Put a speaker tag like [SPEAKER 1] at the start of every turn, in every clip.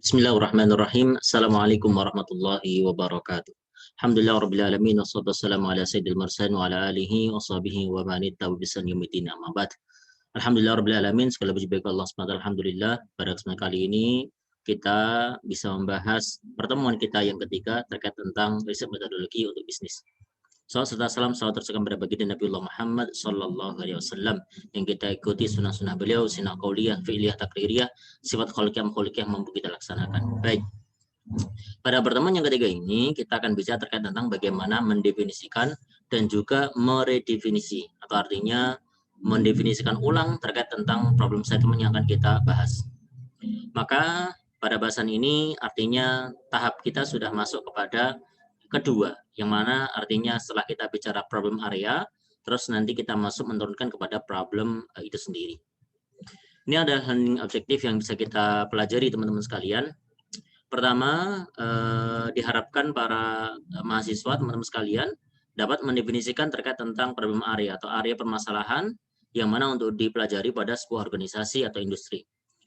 [SPEAKER 1] Bismillahirrahmanirrahim. Assalamualaikum warahmatullahi wabarakatuh. Alhamdulillah rabbil alamin wassalatu wassalamu ala sayyidil mursalin wa ala alihi wa sahbihi wa man ittaba'a bi ihsan yaumil amma ba'd. Alhamdulillah rabbil alamin, segala puji bagi Allah Subhanahu wa taala. Alhamdulillah, pada kesempatan kali ini kita bisa membahas pertemuan kita yang ketiga terkait tentang riset metodologi untuk bisnis. Salam serta salam salawat tercurahkan pada baginda Nabiullah Muhammad Sallallahu Alaihi Wasallam, yang kita ikuti sunnah-sunnah beliau, sunnah qauliyah, fi'liyah, takririah, sifat kholiqiyah mampu kita laksanakan. Baik, pada pertemuan yang ketiga ini kita akan bicara terkait tentang bagaimana mendefinisikan dan juga meredefinisi, atau artinya mendefinisikan ulang terkait tentang problem statement yang akan kita bahas. Maka pada bahasan ini artinya tahap kita sudah masuk kepada kedua, yang mana artinya setelah kita bicara problem area, terus nanti kita masuk menurunkan kepada problem itu sendiri. Ini ada learning objektif yang bisa kita pelajari teman-teman sekalian. Pertama, diharapkan para mahasiswa, teman-teman sekalian, dapat mendefinisikan terkait tentang problem area atau area permasalahan yang mana untuk dipelajari pada sebuah organisasi atau industri.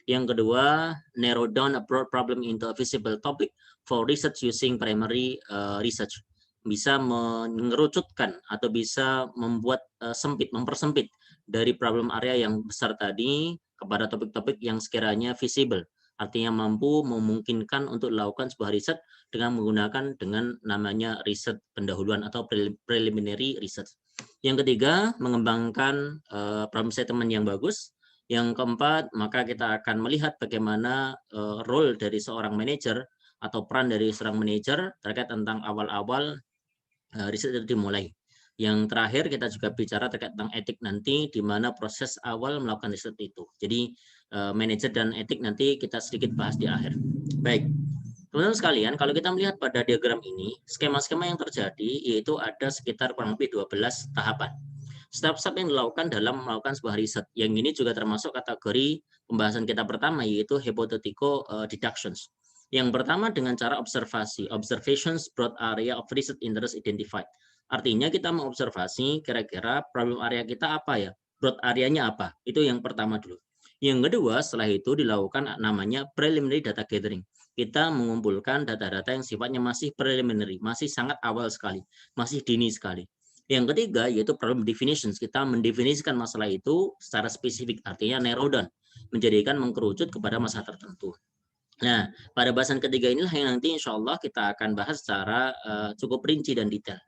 [SPEAKER 1] Yang kedua, narrow down a broad problem into a visible topic for research using primary research. Bisa mengerucutkan atau bisa membuat mempersempit dari problem area yang besar tadi kepada topik-topik yang sekiranya visible. Artinya mampu memungkinkan untuk dilakukan sebuah riset dengan menggunakan dengan namanya riset pendahuluan atau preliminary research. Yang ketiga, mengembangkan problem statement yang bagus. Yang keempat, maka kita akan melihat bagaimana role dari seorang manajer atau peran dari seorang manajer terkait tentang awal-awal riset itu dimulai. Yang terakhir kita juga bicara terkait tentang etik nanti, di mana proses awal melakukan riset itu. Jadi manajer dan etik nanti kita sedikit bahas di akhir. Baik, teman-teman sekalian, kalau kita melihat pada diagram ini, skema-skema yang terjadi yaitu ada sekitar kurang lebih 12 tahapan. Step-step yang dilakukan dalam melakukan sebuah riset. Yang ini juga termasuk kategori pembahasan kita pertama, yaitu hypothetical deductions. Yang pertama dengan cara observasi, observations broad area of research interest identified. Artinya kita mengobservasi kira-kira problem area kita apa ya, broad areanya apa, itu yang pertama dulu. Yang kedua, setelah itu dilakukan namanya preliminary data gathering. Kita mengumpulkan data-data yang sifatnya masih preliminary, masih sangat awal sekali, masih dini sekali. Yang ketiga yaitu problem definitions. Kita mendefinisikan masalah itu secara spesifik, artinya narrow down, menjadikan mengkerucut kepada masalah tertentu. Nah, pada bahasan ketiga inilah yang nanti insya Allah kita akan bahas secara cukup rinci dan detail.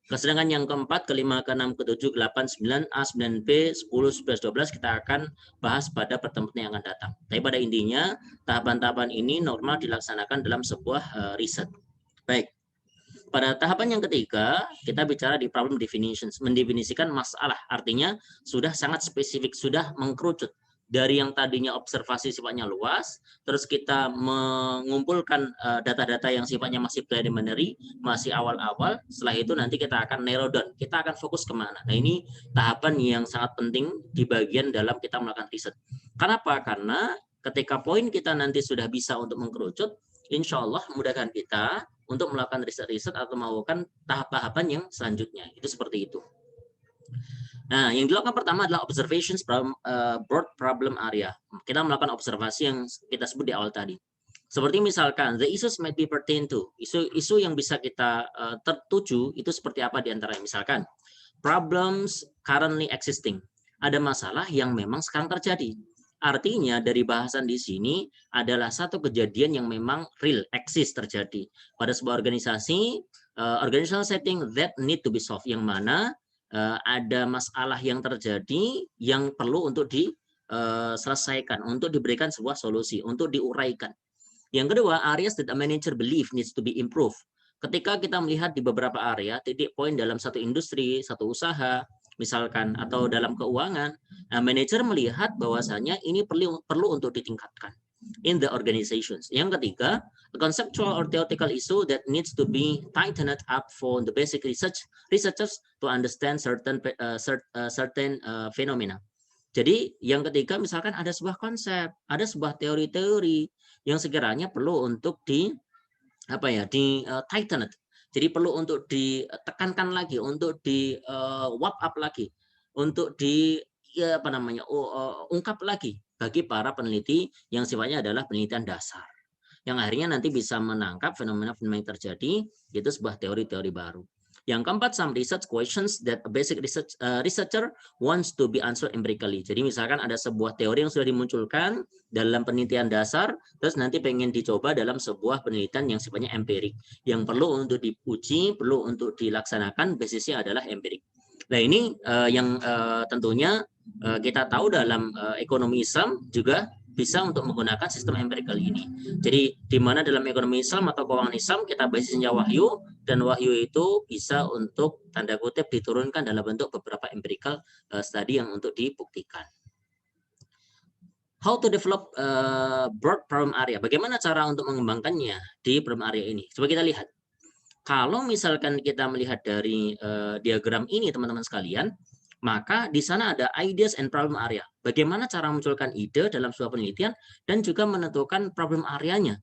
[SPEAKER 1] Sedangkan yang keempat, kelima, keenam, ketujuh, ke-8, 9, A, 9B, 10, 11, 12 kita akan bahas pada pertemuan yang akan datang. Tapi pada intinya, tahapan-tahapan ini normal dilaksanakan dalam sebuah riset. Baik. Pada tahapan yang ketiga, kita bicara di problem definitions, mendefinisikan masalah, artinya sudah sangat spesifik, sudah mengkerucut. Dari yang tadinya observasi sifatnya luas, terus kita mengumpulkan data-data yang sifatnya masih preliminary, masih awal-awal, setelah itu nanti kita akan narrow down, kita akan fokus kemana. Nah ini tahapan yang sangat penting di bagian dalam kita melakukan riset. Kenapa? Karena ketika poin kita nanti sudah bisa untuk mengkerucut, insya Allah memudahkan kita untuk melakukan riset-riset atau melakukan tahap-tahapan yang selanjutnya. Itu seperti itu. Nah, yang dilakukan pertama adalah observations from broad problem area. Kita melakukan observasi yang kita sebut di awal tadi. Seperti misalkan, the issues might be pertain to. Isu-isu yang bisa kita tertuju itu seperti apa diantaranya. Misalkan, problems currently existing. Ada masalah yang memang sekarang terjadi. Artinya dari bahasan di sini adalah satu kejadian yang memang real, eksis terjadi pada sebuah organisasi, organizational setting that need to be solved, yang mana ada masalah yang terjadi yang perlu untuk diselesaikan, untuk diberikan sebuah solusi, untuk diuraikan. Yang kedua, areas that a manager believe needs to be improved. Ketika kita melihat di beberapa area, titik poin dalam satu industri, satu usaha, misalkan, atau dalam keuangan, manajer melihat bahwasanya ini perlu untuk ditingkatkan in the organizations. Yang ketiga, a conceptual or theoretical issue that needs to be tightened up for the basic researchers to understand certain phenomena. Jadi yang ketiga misalkan ada sebuah konsep, ada sebuah teori-teori yang sekiranya perlu untuk di tighten. Jadi perlu untuk ditekankan lagi, untuk di wrap up lagi, untuk ungkap lagi bagi para peneliti yang sifatnya adalah penelitian dasar. yang akhirnya nanti bisa menangkap fenomena-fenomena yang terjadi, itu sebuah teori-teori baru. Yang keempat, some research questions that a basic researcher wants to be answered empirically. Jadi misalkan ada sebuah teori yang sudah dimunculkan dalam penelitian dasar, terus nanti pengen dicoba dalam sebuah penelitian yang sifatnya empirik, yang perlu untuk diuji, perlu untuk dilaksanakan, basisnya adalah empirik. Nah ini yang tentunya kita tahu dalam ekonomi Islam juga bisa untuk menggunakan sistem empirical ini. Jadi di mana dalam ekonomi Islam atau keuangan Islam kita basisnya wahyu, dan wahyu itu bisa untuk tanda kutip diturunkan dalam bentuk beberapa empirical study yang untuk dibuktikan. How to develop broad problem area? Bagaimana cara untuk mengembangkannya di problem area ini? Coba kita lihat. Kalau misalkan kita melihat dari diagram ini teman-teman sekalian, maka di sana ada ideas and problem area. Bagaimana cara memunculkan ide dalam sebuah penelitian dan juga menentukan problem areanya.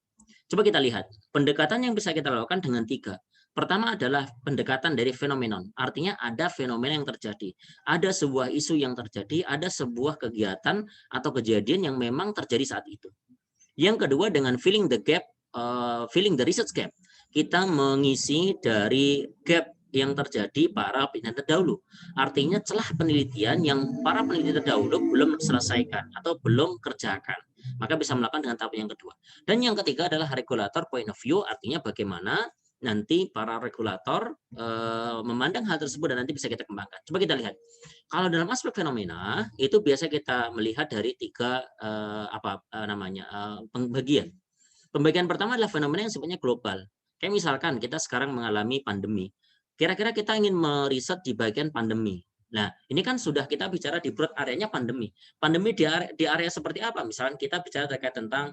[SPEAKER 1] Coba kita lihat, pendekatan yang bisa kita lakukan dengan 3. Pertama adalah pendekatan dari fenomenon, artinya ada fenomena yang terjadi. Ada sebuah isu yang terjadi, ada sebuah kegiatan atau kejadian yang memang terjadi saat itu. Yang kedua dengan filling the gap, filling the research gap. Kita mengisi dari gap yang terjadi para peneliti terdahulu. Artinya celah penelitian yang para peneliti terdahulu belum selesaikan atau belum kerjakan. Maka bisa melakukan dengan tahap yang kedua. Dan yang ketiga adalah regulator point of view, artinya bagaimana nanti para regulator memandang hal tersebut dan nanti bisa kita kembangkan. Coba kita lihat. Kalau dalam aspek fenomena itu biasa kita melihat dari 3 pembagian. Pembagian pertama adalah fenomena yang sifatnya global. Kayak misalkan kita sekarang mengalami pandemi. Kira-kira kita ingin meriset di bagian pandemi. Nah, ini kan sudah kita bicara di broad areanya pandemi. Pandemi di area seperti apa? Misalkan kita bicara terkait tentang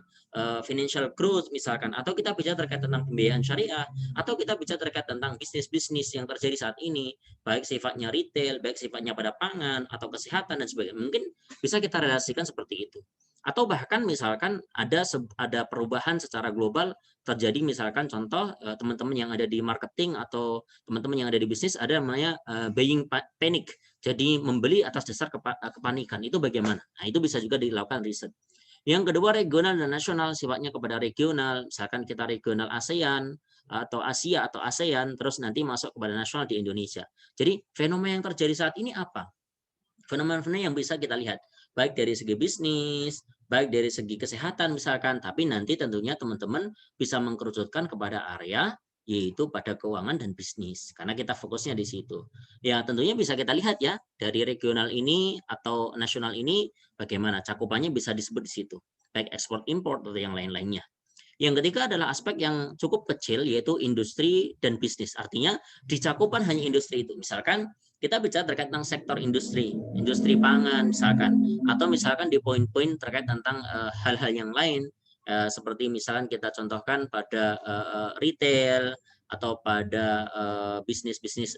[SPEAKER 1] financial growth misalkan, atau kita bicara terkait tentang pembiayaan syariah, atau kita bicara terkait tentang bisnis-bisnis yang terjadi saat ini, baik sifatnya retail, baik sifatnya pada pangan atau kesehatan dan sebagainya. Mungkin bisa kita relasikan seperti itu. Atau bahkan misalkan ada perubahan secara global terjadi, misalkan contoh teman-teman yang ada di marketing atau teman-teman yang ada di bisnis ada namanya buying panic. Jadi membeli atas dasar kepanikan. Itu bagaimana? Nah, itu bisa juga dilakukan riset. Yang kedua regional dan nasional, sifatnya kepada regional. Misalkan kita regional ASEAN atau Asia atau ASEAN, terus nanti masuk kepada nasional di Indonesia. Jadi fenomena yang terjadi saat ini apa? Fenomena-fenomena yang bisa kita lihat, baik dari segi bisnis, baik dari segi kesehatan misalkan, tapi nanti tentunya teman-teman bisa mengkerucutkan kepada area yaitu pada keuangan dan bisnis, karena kita fokusnya di situ. Ya tentunya bisa kita lihat ya, dari regional ini atau nasional ini, bagaimana cakupannya bisa disebut di situ, baik ekspor impor atau yang lain-lainnya. Yang ketiga adalah aspek yang cukup kecil, yaitu industri dan bisnis. Artinya di cakupan hanya industri itu. Misalkan kita bicara terkait tentang sektor industri, industri pangan misalkan, atau misalkan di poin-poin terkait tentang hal-hal yang lain, seperti misalkan kita contohkan pada retail atau pada bisnis-bisnis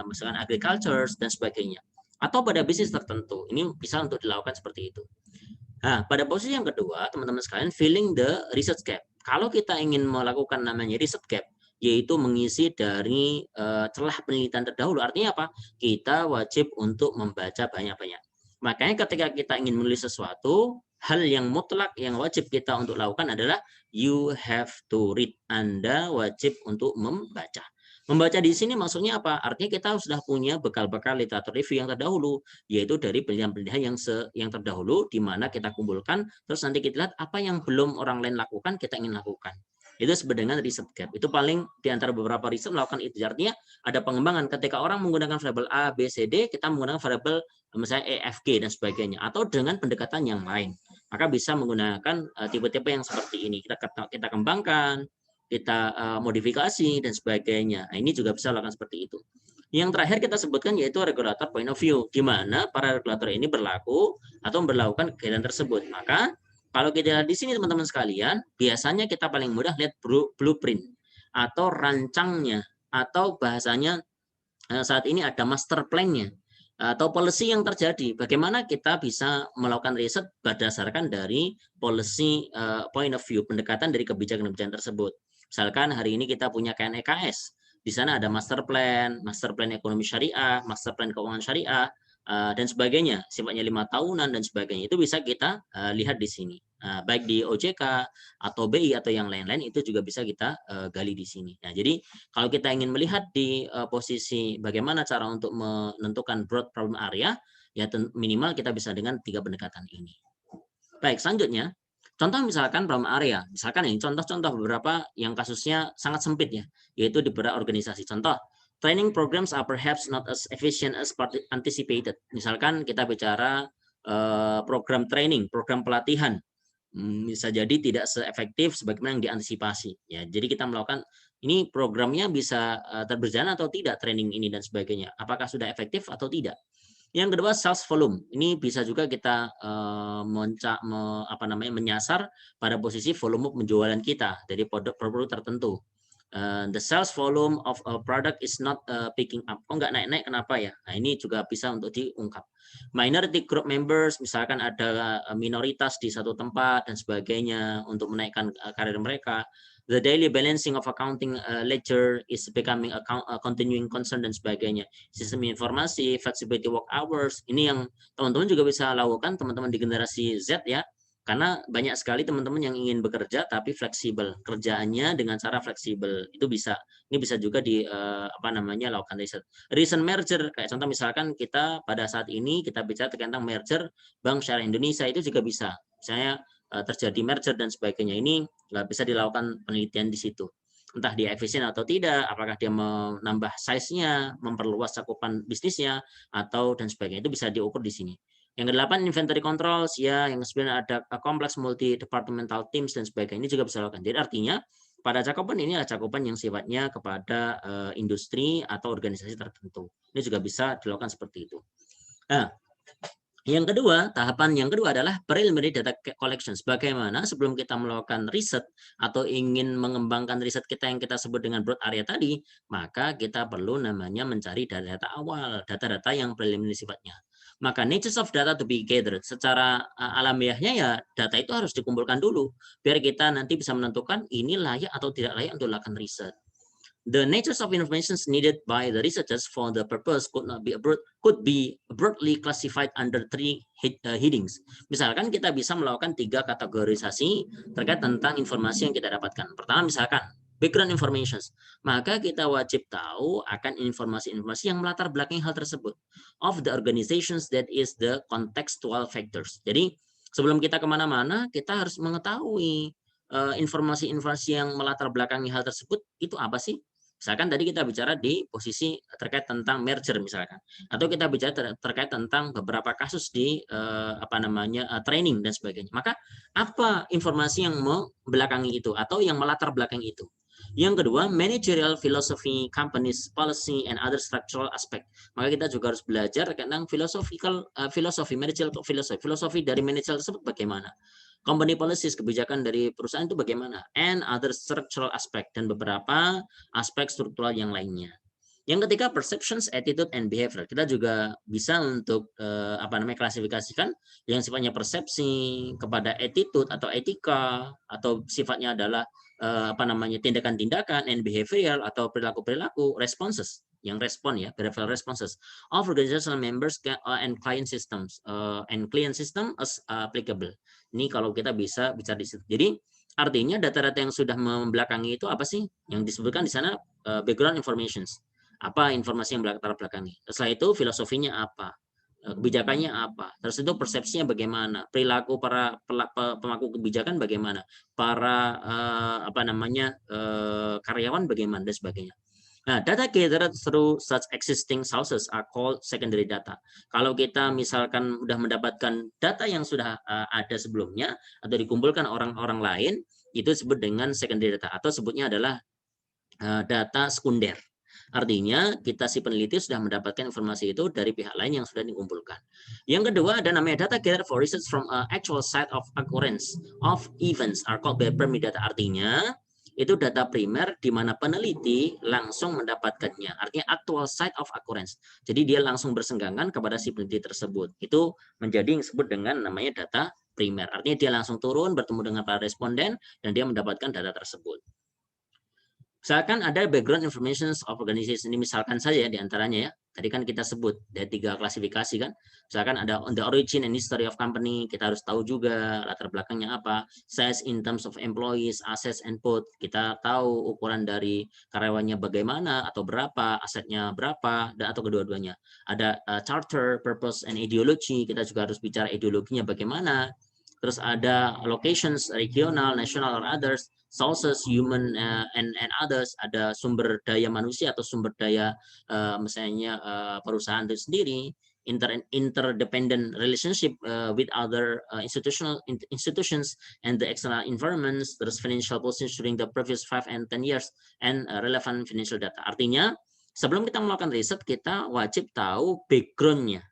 [SPEAKER 1] misalkan agriculture dan sebagainya, atau pada bisnis tertentu. Ini bisa untuk dilakukan seperti itu. Nah, pada posisi yang kedua, teman-teman sekalian, filling the research gap. Kalau kita ingin melakukan namanya research gap, yaitu mengisi dari celah penelitian terdahulu. Artinya apa? Kita wajib untuk membaca banyak-banyak. Makanya ketika kita ingin menulis sesuatu, hal yang mutlak yang wajib kita untuk lakukan adalah you have to read. Anda wajib untuk membaca. Membaca di sini maksudnya apa? Artinya kita sudah punya bekal-bekal literatur review yang terdahulu, yaitu dari penelitian-penelitian yang terdahulu, di mana kita kumpulkan, terus nanti kita lihat apa yang belum orang lain lakukan, kita ingin lakukan. Itu disebut dengan research gap. Itu paling di antara beberapa riset melakukan itu. Artinya ada pengembangan ketika orang menggunakan variabel A, B, C, D, kita menggunakan variabel misalnya E, F, G, dan sebagainya. Atau dengan pendekatan yang lain. Maka bisa menggunakan tipe-tipe yang seperti ini. Kita kembangkan, kita modifikasi, dan sebagainya. Nah, ini juga bisa lakukan seperti itu. Yang terakhir kita sebutkan yaitu regulator point of view, di mana para regulator ini berlaku atau melakukan kegiatan tersebut. Maka kalau kita lihat di sini teman-teman sekalian, biasanya kita paling mudah lihat blueprint atau rancangnya, atau bahasanya saat ini ada master plan-nya atau policy yang terjadi. Bagaimana kita bisa melakukan riset berdasarkan dari policy point of view, pendekatan dari kebijakan-kebijakan tersebut. Misalkan hari ini kita punya KNEKS, di sana ada master plan ekonomi syariah, master plan keuangan syariah, dan sebagainya, sifatnya 5 tahunan dan sebagainya. Itu bisa kita lihat di sini. baik di OJK atau BI atau yang lain-lain, itu juga bisa kita gali di sini. Nah, jadi kalau kita ingin melihat di posisi bagaimana cara untuk menentukan broad problem area, ya minimal kita bisa dengan 3 pendekatan ini. Baik, selanjutnya contoh misalkan problem area, misalkan ini contoh-contoh beberapa yang kasusnya sangat sempit ya, yaitu di beberapa organisasi. Contoh, training programs are perhaps not as efficient as anticipated. Misalkan kita bicara program training, program pelatihan, bisa jadi tidak seefektif sebagaimana yang diantisipasi. Ya, jadi kita melakukan ini programnya bisa berjalan atau tidak training ini dan sebagainya. Apakah sudah efektif atau tidak? Yang kedua, sales volume. Ini bisa juga kita menyasar pada posisi volume penjualan kita dari produk tertentu. The sales volume of a product is not picking up. Oh, nggak naik-naik, kenapa ya? Nah, ini juga bisa untuk diungkap. Minority group members, misalkan ada minoritas di satu tempat dan sebagainya untuk menaikkan karir mereka. The daily balancing of accounting ledger is becoming a continuing concern dan sebagainya. Sistem informasi, flexibility work hours, ini yang teman-teman juga bisa lakukan, teman-teman di generasi Z ya, karena banyak sekali teman-teman yang ingin bekerja tapi fleksibel, kerjaannya dengan cara fleksibel, itu bisa. Ini bisa juga di lakukan riset. Recent merger, kayak contoh misalkan kita pada saat ini kita bicara tentang merger Bank Syariah Indonesia, itu juga bisa. Misalnya terjadi merger dan sebagainya, ini nggak bisa dilakukan penelitian di situ. Entah dia efisien atau tidak, apakah dia menambah size-nya, memperluas cakupan bisnisnya, atau dan sebagainya. Itu bisa diukur di sini. Yang kedelapan, inventory controls, ya, yang sebenarnya ada kompleks multi-departmental teams dan sebagainya, ini juga bisa dilakukan. Jadi artinya, pada cakupan ini adalah cakupan yang sifatnya kepada industri atau organisasi tertentu. Ini juga bisa dilakukan seperti itu. Nah, yang kedua, tahapan yang kedua adalah preliminary data collections. Bagaimana sebelum kita melakukan riset atau ingin mengembangkan riset kita yang kita sebut dengan broad area tadi, maka kita perlu namanya mencari data-data awal, data-data yang preliminary sifatnya. Maka natures of data to be gathered. Secara alamiahnya ya data itu harus dikumpulkan dulu, biar kita nanti bisa menentukan ini layak atau tidak layak untuk dilakukan riset. The natures of information needed by the researchers for the purpose could be broadly classified under 3 headings. Misalkan kita bisa melakukan 3 kategorisasi terkait tentang informasi yang kita dapatkan. Pertama, misalkan background information, maka kita wajib tahu akan informasi-informasi yang melatar belakangi hal tersebut. Of the organizations, that is the contextual factors. Jadi sebelum kita kemana-mana, kita harus mengetahui informasi-informasi yang melatar belakangi hal tersebut itu apa sih? Misalkan tadi kita bicara di posisi terkait tentang merger misalkan, atau kita bicara terkait tentang beberapa kasus di training dan sebagainya. Maka apa informasi yang membelakangi itu atau yang melatar belakangi itu? Yang kedua, managerial philosophy, companies policy and other structural aspect. Maka kita juga harus belajar tentang filosofi dari managerial tersebut bagaimana. Company policies, kebijakan dari perusahaan itu bagaimana, and other structural aspect, dan beberapa aspek struktural yang lainnya. Yang ketiga, perceptions, attitude, and behavior. Kita juga bisa untuk klasifikasikan yang sifatnya persepsi kepada attitude atau etika, atau sifatnya adalah tindakan-tindakan, and behavioral atau perilaku-perilaku, responses, yang respon ya, behavioral responses of organizational members and client systems and client system as applicable. Ini kalau kita bisa bicara di situ. Jadi artinya data-data yang sudah membelakangi itu apa sih? Yang disebutkan di sana background informations. Apa informasi yang melatar belakangi? Setelah itu filosofinya apa? Kebijakannya apa? Terus itu persepsinya bagaimana? Perilaku para pemangku kebijakan bagaimana? Para karyawan bagaimana dan sebagainya. Nah, data gathered through such existing sources are called secondary data. Kalau kita misalkan sudah mendapatkan data yang sudah ada sebelumnya atau dikumpulkan orang-orang lain, itu disebut dengan secondary data atau sebutnya adalah data sekunder. Artinya kita si peneliti sudah mendapatkan informasi itu dari pihak lain yang sudah dikumpulkan. Yang kedua ada namanya data gathered for research from actual site of occurrence of events are called primary data. Artinya itu data primer di mana peneliti langsung mendapatkannya. Artinya actual site of occurrence. Jadi dia langsung bersenggangan kepada si peneliti tersebut. Itu menjadi yang disebut dengan namanya data primer. Artinya dia langsung turun bertemu dengan para responden dan dia mendapatkan data tersebut. Misalkan ada background information of organization, ini misalkan saja di antaranya ya. Tadi kan kita sebut ada 3 klasifikasi kan. Misalkan ada on the origin and history of company, kita harus tahu juga latar belakangnya apa. Size in terms of employees, assets and both. Kita tahu ukuran dari karyawannya bagaimana atau berapa, asetnya berapa, dan atau kedua-duanya. Ada charter, purpose and ideology, kita juga harus bicara ideologinya bagaimana. Terus ada locations, regional, national or others, sources, human and others, ada sumber daya manusia atau sumber daya misalnya perusahaan itu sendiri, interdependent relationship with other institutions and the external environments, terus financial positions during the previous 5 and 10 years and relevant financial data. Artinya sebelum kita melakukan riset kita wajib tahu backgroundnya,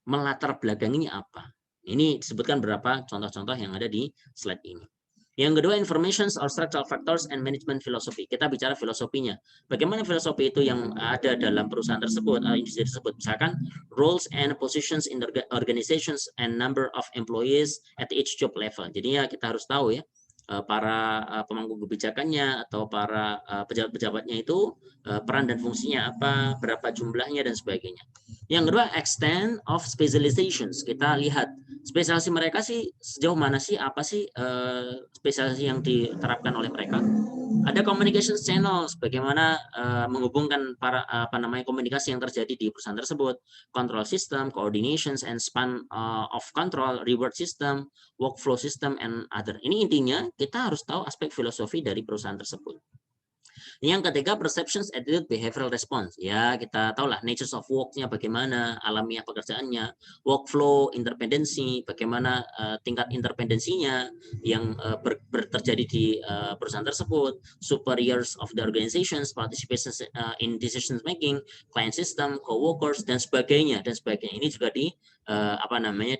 [SPEAKER 1] melatar belakanginya apa. Ini disebutkan beberapa contoh-contoh yang ada di slide ini. Yang kedua, information or structural factors and management philosophy. Kita bicara filosofinya. Bagaimana filosofi itu yang ada dalam perusahaan tersebut, industri tersebut. Misalkan, roles and positions in the organizations and number of employees at each job level. Jadi ya kita harus tahu ya, para pemangku kebijakannya atau para pejabat-pejabatnya itu peran dan fungsinya apa, berapa jumlahnya, dan sebagainya. Yang kedua, extent of specializations. Kita lihat spesialisasi mereka sih sejauh mana sih, apa sih spesialisasi yang diterapkan oleh mereka. Ada communication channels, bagaimana menghubungkan para komunikasi yang terjadi di perusahaan tersebut, control system, coordinations and span of control, reward system, workflow system and other. Ini intinya kita harus tahu aspek filosofi dari perusahaan tersebut. Yang ketiga, perceptions, attitude, behavioral response. Ya, kita tahu lah natures of work-nya bagaimana, alamiah pekerjaannya, workflow, interdependensi, bagaimana tingkat interdependensinya yang terjadi di perusahaan tersebut, superiors of the organizations, participation in decision making, client system, co-workers, dan sebagainya, dan sebagainya. Ini juga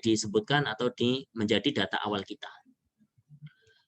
[SPEAKER 1] disebutkan atau menjadi data awal kita.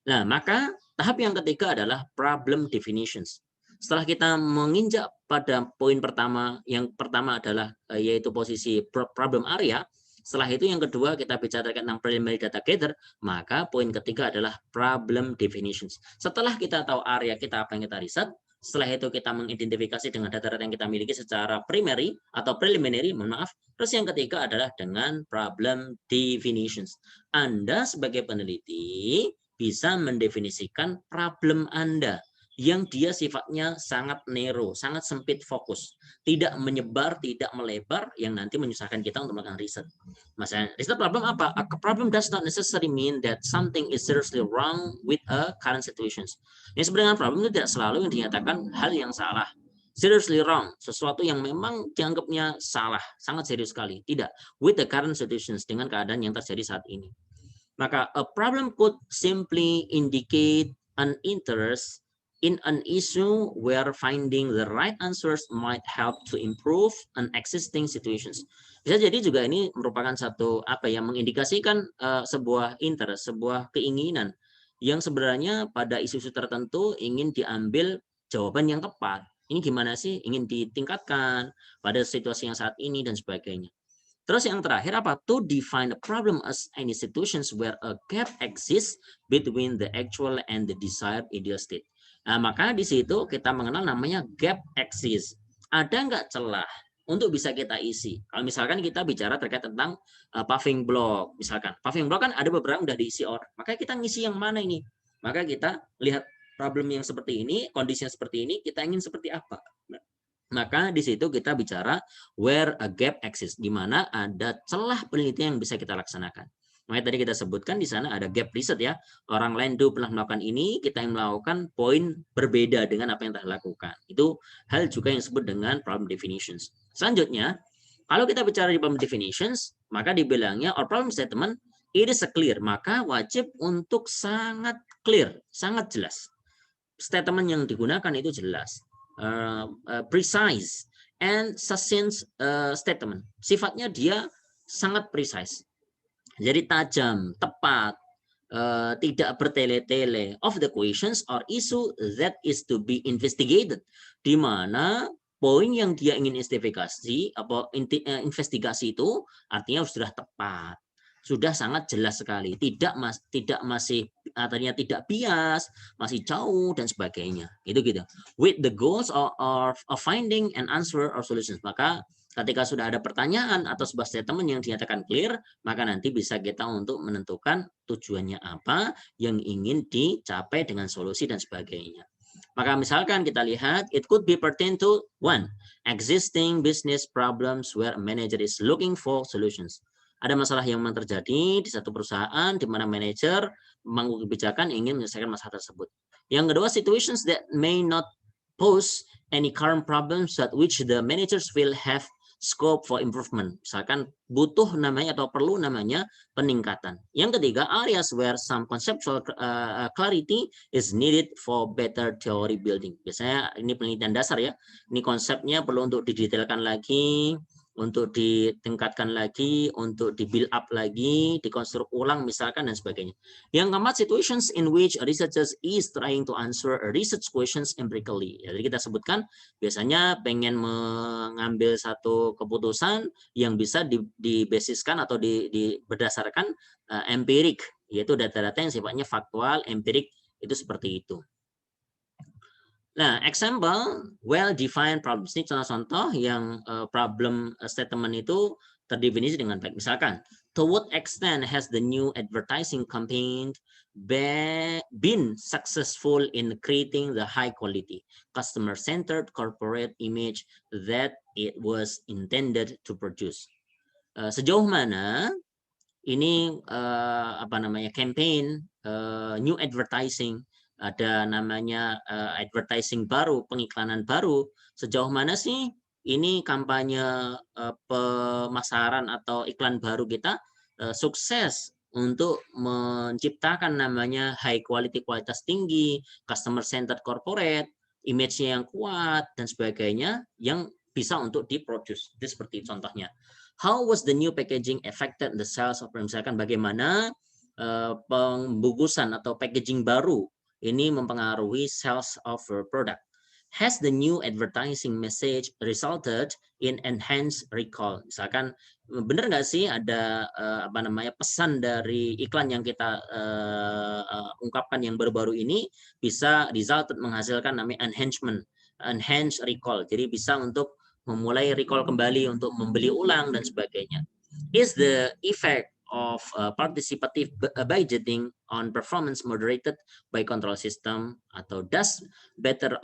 [SPEAKER 1] Nah, maka tahap yang ketiga adalah problem definitions. Setelah kita menginjak pada poin pertama, yang pertama adalah yaitu posisi problem area, setelah itu yang kedua kita bicara tentang preliminary data gather, maka poin ketiga adalah problem definitions. Setelah kita tahu area kita apa yang kita riset, setelah itu kita mengidentifikasi dengan data-data yang kita miliki secara primary atau preliminary, mohon maaf. Terus yang ketiga adalah dengan problem definitions. Anda sebagai peneliti bisa mendefinisikan problem Anda yang dia sifatnya sangat narrow, sangat sempit fokus, tidak menyebar, tidak melebar, yang nanti menyusahkan kita untuk melakukan riset. Misalnya, riset problem apa? A problem does not necessarily mean that something is seriously wrong with a current situations. Yang sebenarnya problem itu tidak selalu yang dinyatakan hal yang salah. Seriously wrong, sesuatu yang memang dianggapnya salah, sangat serius sekali. Tidak, with the current situations, dengan keadaan yang terjadi saat ini. Maka a problem could simply indicate an interest in an issue where finding the right answers might help to improve an existing situations. Bisa jadi juga ini merupakan satu mengindikasikan sebuah interest, sebuah keinginan yang sebenarnya pada isu-isu tertentu ingin diambil jawaban yang tepat. Ini gimana sih? Ingin ditingkatkan pada situasi yang saat ini dan sebagainya. Terus yang terakhir apa? To define a problem as any situations where a gap exists between the actual and the desired ideal state. Nah, maka di situ kita mengenal namanya gap exists. Ada nggak celah untuk bisa kita isi? Kalau misalkan kita bicara terkait tentang paving block, misalkan paving block kan ada beberapa udah diisi orang, maka kita ngisi yang mana ini? Maka kita lihat problem yang seperti ini, kondisinya seperti ini, kita ingin seperti apa? Maka di situ kita bicara where a gap exists, di mana ada celah penelitian yang bisa kita laksanakan. Makanya tadi kita sebutkan di sana ada gap riset ya. Orang lain dulu pernah melakukan ini, kita yang melakukan poin berbeda dengan apa yang telah dilakukan. Itu hal juga yang disebut dengan problem definitions. Selanjutnya, kalau kita bicara di problem definitions, maka dibilangnya or problem statement, it is a clear. Maka wajib untuk sangat clear, sangat jelas. Statement yang digunakan itu jelas. Precise and succinct statement. Sifatnya dia sangat precise. Jadi tajam, tepat, tidak bertele-tele of the questions or issue that is to be investigated. Di mana poin yang dia ingin investigasi itu artinya sudah tepat. sudah sangat jelas sekali, tidak masih artinya tidak bias, masih jauh dan sebagainya, gitu. With the goals of finding an answer or solutions. Maka ketika sudah ada pertanyaan atau sebuah statement yang dinyatakan clear, maka nanti bisa kita untuk menentukan tujuannya apa yang ingin dicapai dengan solusi dan sebagainya. Maka misalkan kita lihat, it could be pertain to one, existing business problems where a manager is looking for solutions. Ada masalah yang memang terjadi di satu perusahaan di mana manajer memangku kebijakan ingin menyelesaikan masalah tersebut. Yang kedua, situations that may not pose any current problems but which the managers will have scope for improvement. Misalkan butuh namanya atau perlu namanya peningkatan. Yang ketiga, areas where some conceptual clarity is needed for better theory building. Biasanya ini penelitian dasar ya. Ini konsepnya perlu untuk didetailkan lagi, untuk ditingkatkan lagi, untuk di-build up lagi, dikonstruk ulang misalkan dan sebagainya. Yang keempat, situations in which a researcher is trying to answer a research questions empirically. Ya, jadi kita sebutkan biasanya pengen mengambil satu keputusan yang bisa dibasiskan atau berdasarkan empirik, yaitu data-data yang sifatnya faktual, empirik, itu seperti itu. Nah, example well-defined problems ini contoh-contoh yang problem statement itu terdefinisi dengan baik. Misalkan, to what extent has the new advertising campaign been successful in creating the high-quality, customer-centered corporate image that it was intended to produce? Sejauh mana ini campaign new advertising, ada namanya advertising baru, pengiklanan baru, sejauh mana sih ini kampanye pemasaran atau iklan baru kita sukses untuk menciptakan namanya high quality, kualitas tinggi, customer centered corporate, image-nya yang kuat dan sebagainya yang bisa untuk diproduce. Itu seperti contohnya. How was the new packaging affected the sales of, misalkan bagaimana pembungkusan atau packaging baru ini mempengaruhi sales of product. Has the new advertising message resulted in enhanced recall? Misalkan benar nggak sih ada pesan dari iklan yang kita ungkapkan yang baru-baru ini bisa resulted menghasilkan namanya enhanced recall. Jadi bisa untuk memulai recall kembali, untuk membeli ulang dan sebagainya. Is the effect of participative budgeting on performance moderated by control system, atau does better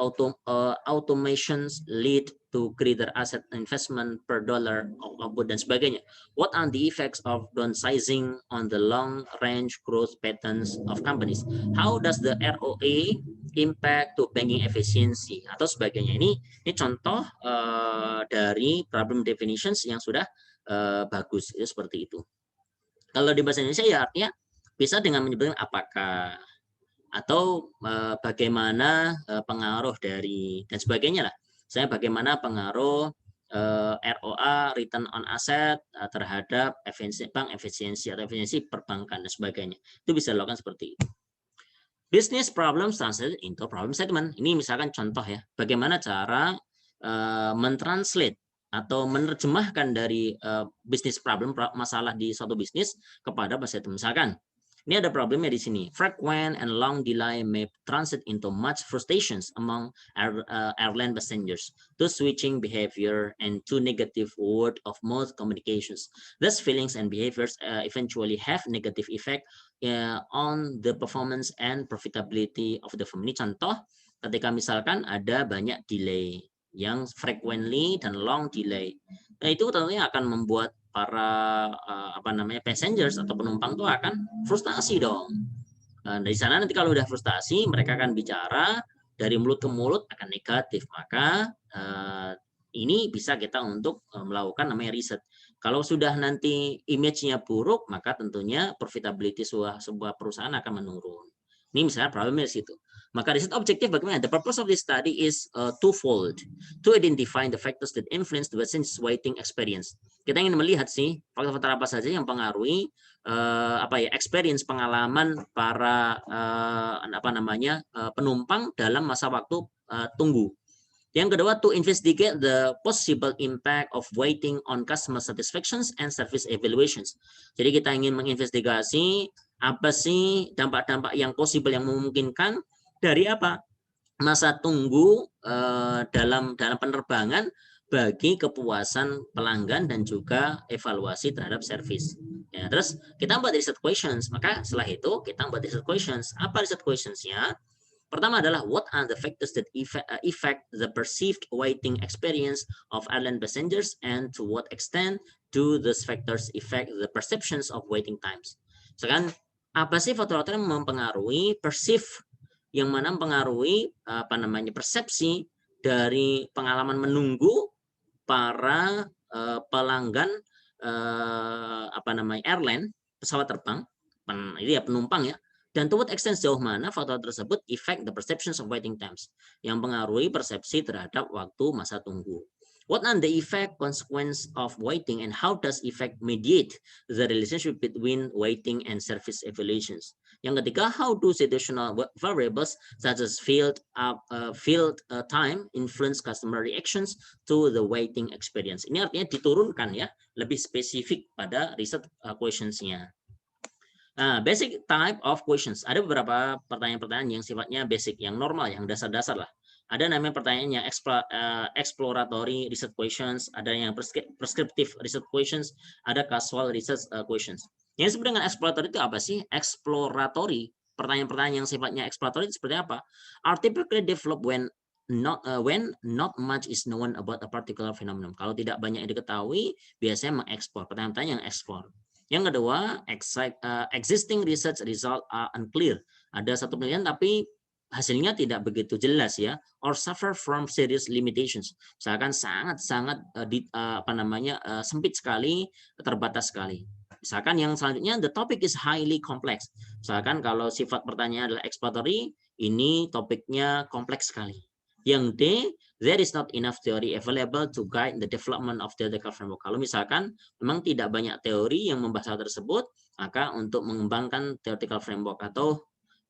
[SPEAKER 1] automations lead to greater asset investment per dollar output dan sebagainya? What are the effects of downsizing on the long range growth patterns of companies? How does the ROA impact to banking efficiency atau sebagainya? Ini contoh dari problem definitions yang sudah bagus, itu seperti itu. Kalau di bahasa Indonesia ya artinya bisa dengan menyebutkan apakah atau bagaimana pengaruh dari dan sebagainya lah. Saya bagaimana pengaruh ROA, return on asset terhadap bank efisiensi atau efisiensi perbankan dan sebagainya. Itu bisa dilakukan seperti itu. Business problems translated into problem statement. Ini misalkan contoh ya, bagaimana cara mentranslate atau menerjemahkan dari bisnis problem, masalah di suatu bisnis kepada bahasa itu. Misalkan, ini ada problemnya di sini. Frequent and long delay may translate into much frustrations among airline passengers, to switching behavior and to negative word of mouth communications. Thus, feelings and behaviors eventually have negative effect on the performance and profitability of the firm. Ini contoh ketika misalkan ada banyak delay yang frequently dan long delay. Nah, itu tentunya akan membuat para passengers atau penumpang itu akan frustasi dong. Nah, dari sana nanti kalau udah frustasi, mereka akan bicara dari mulut ke mulut akan negatif. Maka ini bisa kita untuk melakukan namanya riset. Kalau sudah nanti image-nya buruk, maka tentunya profitability sebuah perusahaan akan menurun. Ini misalnya problemnya di situ. Maka riset objektif bagaimana? The purpose of this study is twofold. To identify the factors that influence the business waiting experience. Kita ingin melihat sih faktor-faktor apa saja yang mempengaruhi experience, pengalaman para penumpang dalam masa waktu tunggu. Yang kedua, to investigate the possible impact of waiting on customer satisfactions and service evaluations. Jadi kita ingin menginvestigasi apa sih dampak-dampak yang possible, yang memungkinkan dari apa? Masa tunggu dalam penerbangan bagi kepuasan pelanggan dan juga evaluasi terhadap service. Ya, terus kita buat research questions. Maka setelah itu kita buat research questions. Apa research questionsnya? Pertama adalah what are the factors that affect the perceived waiting experience of airline passengers, and to what extent do those factors affect the perceptions of waiting times. Sekarang apa sih faktor-faktor yang mempengaruhi yang mana mempengaruhi persepsi dari pengalaman menunggu para pelanggan airline, pesawat terbang, penumpang ya. Dan to what extent, sejauh mana faktor tersebut affect the perceptions of waiting times, yang mengaruhi persepsi terhadap waktu masa tunggu. What are the effect, consequence of waiting, and how does effect mediate the relationship between waiting and service evaluations? Yang ketiga, how do situational variables such as field time influence customer reactions to the waiting experience? Ini artinya diturunkan ya, lebih spesifik pada research questions-nya. Nah, basic type of questions. Ada beberapa pertanyaan-pertanyaan yang sifatnya basic, yang normal, yang dasar-dasar lah. Ada namanya pertanyaannya exploratory research questions, ada yang prescriptive research questions, ada casual research questions. Yang disebut dengan exploratory itu apa sih? Exploratory, pertanyaan-pertanyaan yang sifatnya exploratory itu seperti apa? Are typically developed when not much is known about a particular phenomenon. Kalau tidak banyak yang diketahui, biasanya mengeksplor, pertanyaan-pertanyaan yang eksplor. Yang kedua, existing research result are unclear. Ada satu penelitian tapi hasilnya tidak begitu jelas ya, or suffer from serious limitations. Misalkan sangat-sangat sempit sekali, terbatas sekali. Misalkan yang selanjutnya, the topic is highly complex. Misalkan kalau sifat pertanyaan adalah exploratory, ini topiknya kompleks sekali. Yang D, there is not enough theory available to guide the development of theoretical framework. Kalau misalkan memang tidak banyak teori yang membahas hal tersebut, maka untuk mengembangkan theoretical framework atau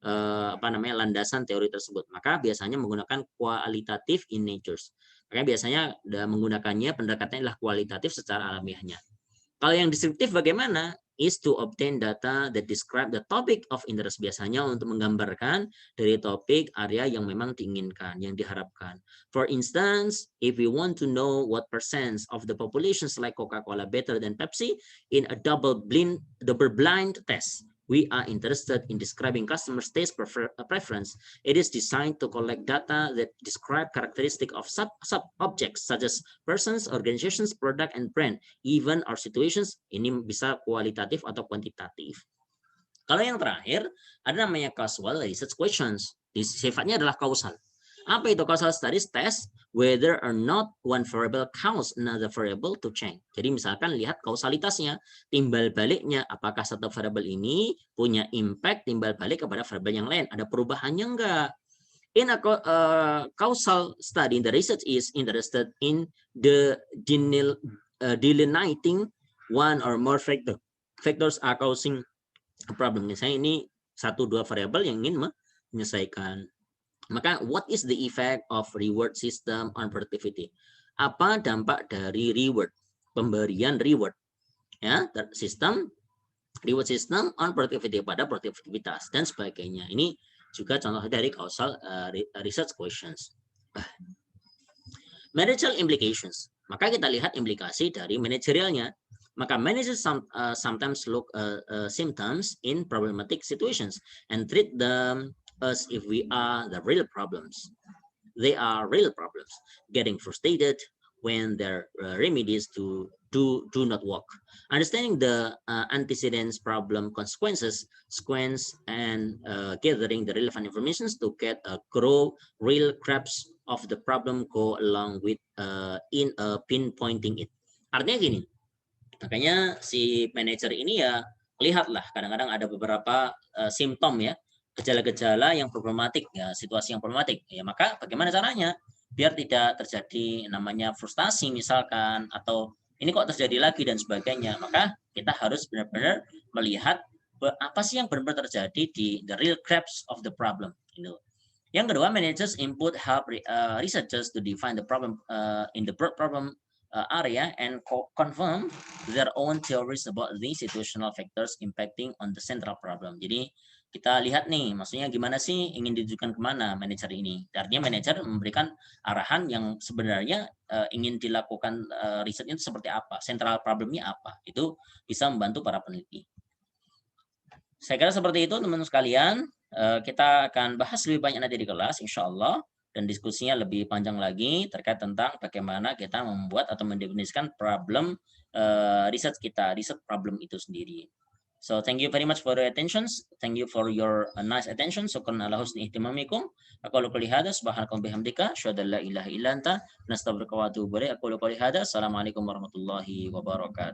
[SPEAKER 1] landasan teori tersebut, maka biasanya menggunakan qualitative in nature. Maka biasanya menggunakannya pendekatannya adalah kualitatif secara alamiahnya. Kalau yang deskriptif bagaimana? Is to obtain data that describe the topic of interest, biasanya untuk menggambarkan dari topik area yang memang diinginkan, yang diharapkan. For instance, if we want to know what percent of the population like Coca-Cola better than Pepsi in a double-blind test, we are interested in describing customers' taste preference. It is designed to collect data that describe characteristics of sub-objects such as persons, organizations, product, and brand, even our situations. Ini bisa kualitatif atau kuantitatif. Kalau yang terakhir, ada namanya causal research questions. Sifatnya adalah kausal. Apa itu causal studies? Test whether or not one variable cause another variable to change. Jadi misalkan lihat kausalitasnya, timbal baliknya, apakah satu variabel ini punya impact timbal balik kepada variabel yang lain, ada perubahannya enggak? In a causal study, the research is interested in the delineating one or more factors are causing a problem. Misalnya ini 1-2 variabel yang ingin menyelesaikan. Maka what is the effect of reward system on productivity? Apa dampak dari reward, pemberian reward, ya, sistem reward system on productivity, pada produktivitas dan sebagainya. Ini juga contoh dari causal research questions. Managerial implications. Maka kita lihat implikasi dari manajerialnya. Maka managers sometimes look symptoms in problematic situations and treat them as if we are the real problems. They are real problems, getting frustrated when their remedies do not work. Understanding the antecedents, problem, consequences, and gathering the relevant information to get a real grasp of the problem go along with in pinpointing it. Artinya gini, makanya si manajer ini ya lihatlah kadang-kadang ada beberapa simptom ya, gejala-gejala yang problematik ya, situasi yang problematik ya, maka bagaimana caranya biar tidak terjadi namanya frustasi misalkan, atau ini kok terjadi lagi dan sebagainya. Maka kita harus benar-benar melihat apa sih yang benar-benar terjadi di the real grasp of the problem. Yang kedua, managers input help researchers to define the problem in the broad problem area and confirm their own theories about the situational factors impacting on the central problem. Jadi kita lihat nih, maksudnya gimana sih ingin ditujukan kemana manajer ini. Artinya manajer memberikan arahan yang sebenarnya ingin dilakukan risetnya itu seperti apa, central problemnya apa. Itu bisa membantu para peneliti. Saya kira seperti itu teman-teman sekalian. Kita akan bahas lebih banyak nanti di kelas, insya Allah. Dan diskusinya lebih panjang lagi terkait tentang bagaimana kita membuat atau mendefinisikan problem riset kita, riset problem itu sendiri. So thank you very much for your attention. Thank you for your nice attention. Syukran ala husni ihtimamikum. Aku qouli hadza subhanallahi bihamdika asyhadu an la ilaha illa anta nastaghfiruka wa atubu ilaik. Aku qouli hadza. Assalamualaikum warahmatullahi wabarakatuh.